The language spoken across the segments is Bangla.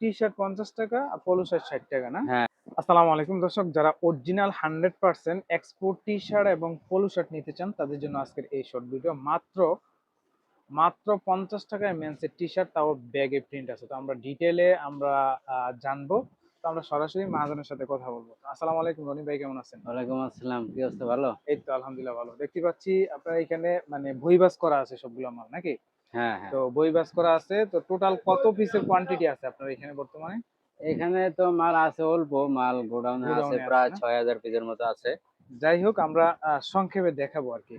টি শার্ট 50 টাকা আর পলো শার্ট 60 টাকা না? হ্যাঁ। আসসালামু আলাইকুম দর্শক, যারা অরিজিনাল 100% এক্সপোর্ট টি শার্ট এবং পলো শার্ট নিতে চান তাদের জন্য আজকের এই শর্ট ভিডিও। মাত্র মাত্র 50 টাকায় মেন্সের টি শার্ট, তাও ব্যাগে প্রিন্ট আছে। তো আমরা ডিটেলে জানবো। তো আমরা সরাসরি মহাজনের সাথে কথা বলবো। আসসালামু আলাইকুম রনি ভাই, কেমন আছেন? ওয়ালাইকুম আসসালাম, কি অবস্থা? ভালো। এই তো আলহামদুলিল্লাহ ভালো। দেখতে পাচ্ছি আপনার এখানে মানে বহিবাস করা আছে সবগুলো মাল নাকি? হ্যাঁ, হ্যাঁ। তো বহিবাস করা আছে, তো টোটাল কত পিসের কোয়ান্টিটি আছে আপনার এখানে বর্তমানে? এখানে তো মাল আছে অল্প, মাল গোডাউনে আছে গোডাউনে আছে প্রায় না? 6000 পিসের মতো আছে। যাই হোক, আমরা সংক্ষেপে দেখাবো আর কি।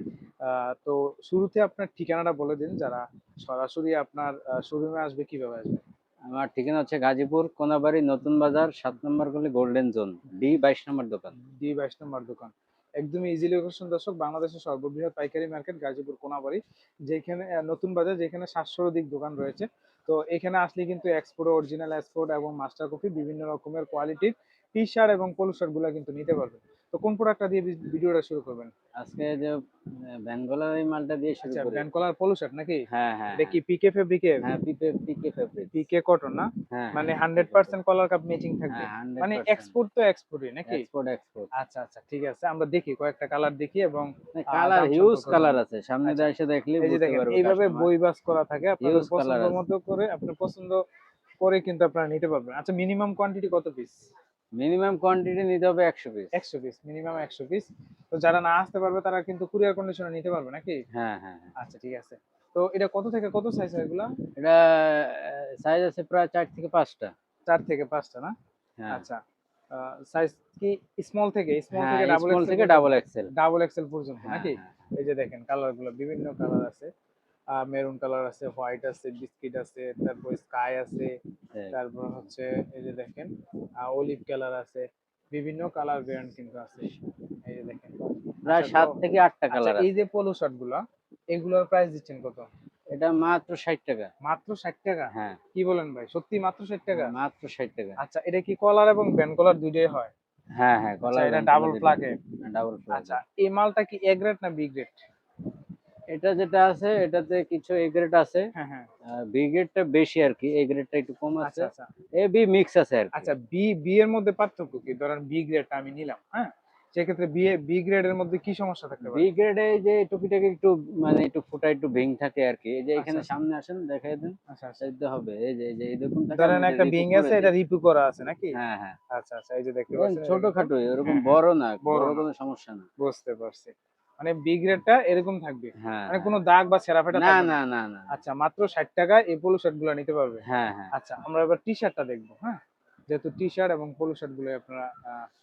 তো শুরুতে আপনার ঠিকানাটা বলে দিন, যারা সরাসরি আপনার শোরুমে আসবে কিভাবে আসবে? আমার ঠিকানা হচ্ছে গাজীপুর কোনাবাড়ি নতুন বাজার 7 নম্বর গলি গোল্ডেন জোন ডি 22 নম্বর দোকান। ডি 22 নম্বর দোকান। একদমই ইজি লোকেশন দর্শক, বাংলাদেশের সর্ববৃহৎ পাইকারি মার্কেট গাজীপুর কোনাবাড়ি, যেখানে নতুন বাজার, যেখানে 700 অধিক দোকান রয়েছে। তো এখানে আসলে কিন্তু এক্সপোর্ট, অরিজিনাল এক্সপোর্ট এবং মাস্টার কপি বিভিন্ন রকমের কোয়ালিটির টি শার্ট এবং পোলো শার্ট গুলা কিন্তু নিতে পারবেন। তো কোন প্রোডাক্টটা দিয়ে ভিডিওটা শুরু করবেন? আজকে যে বেঙ্গলের এই মালটা দিয়ে শুরু আচ্ছা, করি। ব্র্যান্ড কলার পোলো শার্ট নাকি? হ্যাঁ, হ্যাঁ, এটা হ্যাঁ। কি পিকে ফেব্রিকের? হ্যাঁ, পিকে পিকে ফেব্রিক। পিকে কটন না? হ্যাঁ, মানে হ্যাঁ, পিকে ফেব্রিক। 100% কলার কাপ ম্যাচিং থাকবে। হ্যাঁ, মানে 100%। এক্সপোর্ট তো এক্সপোর্টই নাকি? Export, export. আচ্ছা আচ্ছা, ঠিক আছে, আমরা দেখি কয়েকটা কালার দেখি এবং কালার দাম হিউজ সম্পর্কে কালার জানি। আছে, সামনে আচ্ছা, দিয়ে এসে দেখলেই এই যে বুঝতে দেখেন পারবে এইভাবে কাস্টমার। বইবাস করা থাকে, আপনাদের হিউজ কালার পছন্দ আছে। মতো করে আপনি পছন্দ করে কিন্তু আপনারা নিতে পারবেন। আচ্ছা, মিনিমাম কোয়ান্টিটি কত পিস? মিনিমাম কোয়ান্টিটি নিতে হবে 100 পিস। 100 piece, minimum 100 piece. তো যারা না আসতে পারবে তারা কিন্তু কুরিয়ার কন্ডিশনে নিতে পারবে নাকি? হ্যাঁ, হ্যাঁ, হ্যাঁ। আচ্ছা, ঠিক আছে। তো এটা কত থেকে কত সাইজ হয় এগুলা? এটা সাইজ আছে প্রায় 4 থেকে 5টা। 4 থেকে 5টা না? হ্যাঁ, আচ্ছা। সাইজ কি স্মল হ্যাঁ, থেকে ডাবল স্মল এক্সেল থেকে পর্যন্ত? Double XL. ডাবল এক্সেল পর্যন্ত হ্যাঁ, নাকি? হ্যাঁ, এই যে দেখেন কালার গুলো, বিভিন্ন কালার আছে। মেরুন কালার আছে, হোয়াইট আছে, বিস্কিট আছে, তারপর স্কাই আছে, হ্যাঁ। তারপর হচ্ছে এই যে দেখেন অলিভ কালার আছে। বিভিন্ন কালার ভেরিয়েন্ট কিন্তু আছে। এই যে দেখেন। প্রায় আচ্ছা, তো 7 থেকে 8টা আচ্ছা, কালার এই আছে। যে পোলো শার্ট গুলা, এগুলোর প্রাইস দিচ্ছেন কত? এটা মাত্র 60 টাকা। মাত্র 60 টাকা? হ্যাঁ, কি বলেন ভাই, সত্যি মাত্র 60 টাকা? মাত্র 60 টাকা। আচ্ছা, এটা কি কলার এবং ব্যান্ড কলার দুইটাই হয়? হ্যাঁ, হ্যাঁ, আচ্ছা, কলার এটা ব্যান্ড কলার ডাবল দুটো। প্লাগে? Double flag. আচ্ছা, এই মালটা কি এ গ্রেড না বি গ্রেড? এটা যেটা আছে এটাতে কিছু এ গ্রেড আছে। হ্যাঁ হ্যাঁ। বি গ্রেডটা বেশি আর কি, এ গ্রেডটা একটু কম আচ্ছা আছে। আচ্ছা। এ বি মিক্স আছে আর কি। আচ্ছা, বি বি এর মধ্যে পার্থক্য কি? ধরেন বি গ্রেডটা আমি নিলাম, হ্যাঁ, সেক্ষেত্রে বি গ্রেডের মধ্যে কি সমস্যা থাকতে বি পারে? গ্রেডে যে টুকিটাকি একটু মানে একটু ফুটা একটু ভিং থাকে আর কি। এই যে আচ্ছা এখানে আচ্ছা সামনে আসেন দেখাই দেন। আচ্ছা আচ্ছা। দেখতে হবে এই যে এরকম থাকে, আমি ধরেন এটা একটা রিপু বিং করে আছে, এটা দিই। রিপু করা আছে নাকি? হ্যাঁ, হ্যাঁ। আচ্ছা আচ্ছা, এই যে দেখতে দেখেন পাচ্ছেন এটা কিন্তু। ছোটখাটো, এরকম হ্যাঁ হ্যাঁ। বড় না, বড় বড় না, কোনো সমস্যা না। বুঝতে পারছি। মানে বি গ্রেডটা এরকম থাকবে, হ্যাঁ, মানে হ্যাঁ। কোনো দাগ বা ছেঁড়াফেটা না, থাকবে না। না, না, না। আচ্ছা, মাত্র 60 টাকায় এই পোলো শার্ট গুলো নিতে পারবে। হ্যাঁ, হ্যাঁ। আচ্ছা, আমরা এবার টি শার্টটা দেখবো, হ্যাঁ, যেহেতু টি শার্ট এবং পোলো শার্ট গুলো আপনারা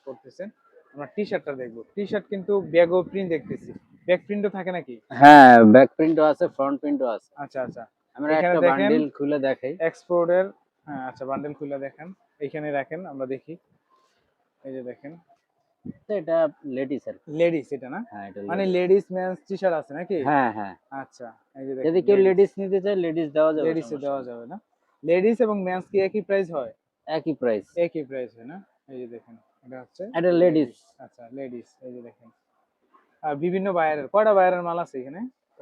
করতেছেন, আমরা টি শার্টটা দেখবো। টি শার্ট কিন্তু ব্যাগও প্রিন্ট দেখতেছি, ব্যাক প্রিন্টও থাকে নাকি? হ্যাঁ, ব্যাক প্রিন্টও আছে, ফ্রন্ট প্রিন্টও আছে। আচ্ছা আচ্ছা। আমরা এখানে একটা দেখেন বান্ডিল খুলে দেখাই। এক্সপোর্টের। হ্যাঁ, আচ্ছা, বান্ডেল খুলে দেখেন, এইখানে রাখেন, আমরা দেখি। এই যে দেখেন, তো এটা লেডিস আর কি। লেডিস এটা না? হ্যাঁ, এটা মানে ladies. Ladies mens T shirt আছে নাকি? হ্যাঁ, হ্যাঁ। আচ্ছা, এই যে যদি দেখেন কেউ লেডিস। লেডিস নিতে চায় লেডিস দেওয়া যাবে, লেডিসে সমস্যা দেওয়া নেই। যাবে না? লেডিস এবং মেন্স কি একই প্রাইস হয়? একই প্রাইস। একই প্রাইস হয় না? এই যে দেখেন, এটা হচ্ছে এটা লেডিস। লেডিস। আচ্ছা, লেডিস, এই যে দেখেন। বিভিন্ন বায়ারের, কয়টা বায়ারের মাল আছে এখানে?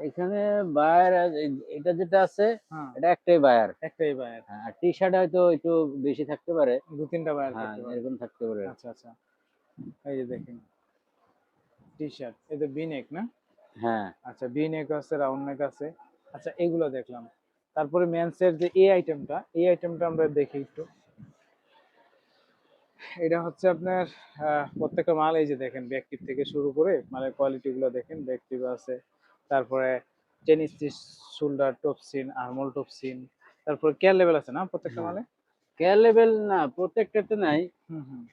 এখানে বায়ার এটা যেটা আছে হ্যাঁ, এটা একটাই বায়ার। একটাই বায়ার। হ্যাঁ, আর টি শার্ট হয়তো একটু বেশি থাকতে পারে। দু তিনটা বায়ার হ্যাঁ, থাকতে পারে। এরকম থাকতে পারে। আচ্ছা আচ্ছা, এই যে দেখেন টি শার্ট, এটা ভি নেক না? হ্যাঁ, আচ্ছা, ভি নেক আছে, রাউন্ড নেক আছে। আচ্ছা, এগুলো দেখলাম। তারপরে মেন্সের যে এই আইটেমটা আমরা দেখি একটু। এটা হচ্ছে আপনার প্রত্যেকটা মাল, এই যে দেখেন ব্যাকটিভ থেকে শুরু করে মালের কোয়ালিটি গুলো দেখেন। ব্যাকটিভ আছে, তারপরে tennis shoulder Topsin, armhole Topsin, তারপরে কেয়ার লেভেল আছে না প্রত্যেকটা হ্যাঁ। মালে? কেয়ার লেভেল না, প্রত্যেকটাতে নাই, হুম হুম।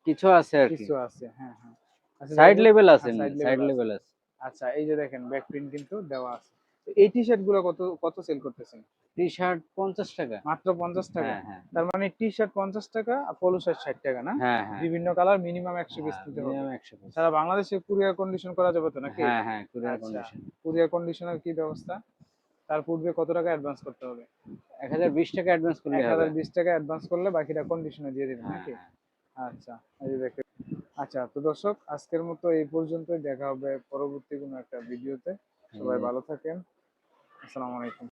কিছু আছে আর কি। কিছু আছে, হ্যাঁ হ্যাঁ। আচ্ছা, যাই সাইড হোক। লেভেল আছে, সাইড সাইড লেভেল আছে। লেভেল আছে। আচ্ছা, এই যে দেখেন ব্যাক প্রিন্ট কিন্তু দেওয়া আছে। তো এই টি শার্ট গুলো কত কত সেল করতেছেন? টি শার্ট 50 টাকা। মাত্র 50 টাকা? হ্যাঁ, হ্যাঁ। তার মানে টি শার্ট 50 টাকা আর পোলো শার্ট 60 টাকা না? হ্যাঁ, হ্যাঁ। বিভিন্ন কালার, মিনিমাম 100 পিস হ্যাঁ, নিতে হবে। Minimum 100 piece. সারা বাংলাদেশে কুরিয়ার কন্ডিশন করা যাবে তো নাকি? হ্যাঁ, হ্যাঁ, কুরিয়ার আচ্ছা, কন্ডিশন। কুরিয়ার কন্ডিশনের কি ব্যবস্থা? তার পূর্বে কত টাকা অ্যাডভান্স করতে হবে? 1020 টাকা অ্যাডভান্স করলে হবে। 1020 টাকা অ্যাডভান্স করলে বাকিটা কন্ডিশনে দিয়ে দিবেন হ্যাঁ, নাকি? হ্যাঁ। আচ্ছা, এই যে দেখেন। আচ্ছা, তো দর্শক আজকের মতো এই পর্যন্তই, দেখা হবে পরবর্তী কোনো একটা ভিডিওতে। সবাই এই ভালো থাকেন। আসসালামু আলাইকুম।